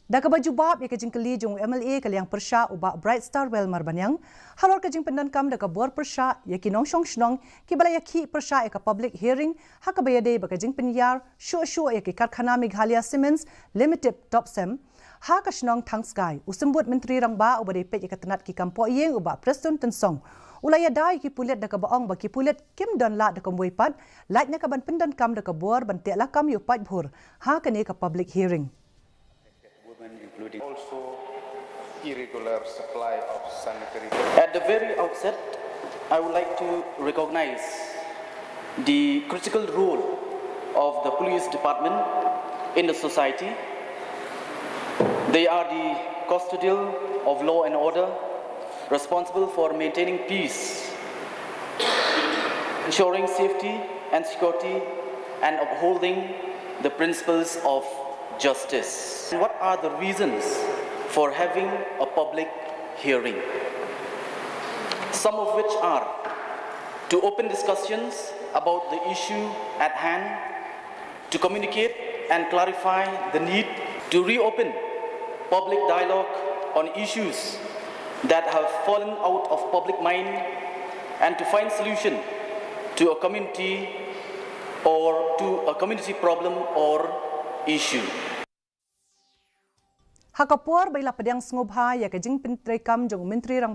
Daka baju bab ya kajing keli jung MLA kaliang persya ubak Bright Star Well Marbanyang. Halor Jingpyndonkam daka buar persya ya ki Shnong ki balaya ki persya ya ka public hearing haka bayade baka Jingpynyar shu ya ki Karkhana Meghalaya Cements Limited Topsem haka Shnong Thangsk usembut menteri rangba ubade pet ya katanat ki kampo yeng ubak Preston Tensong. Ulaya dai ki Pulit daka baong baki Pulit kim don la daka buipat lait na kaban Jingpyndonkam daka buar ban tek lakam yu pat bhur haka ne ka public hearing. Including also irregular supply of sanitary. At the very outset, I would like to recognize the critical role of the police department in the society. They are the custodial of law and order, responsible for maintaining peace, ensuring safety and security, and upholding the principles of justice. What are the reasons for having a public hearing? Some of which are to open discussions about the issue at hand, to communicate and clarify the need to reopen public dialogue on issues that have fallen out of public mind, and to find solution to a community problem or issue. Hakapur baila pedang sngobha ya ka Jingpyndonkam jung menteri rang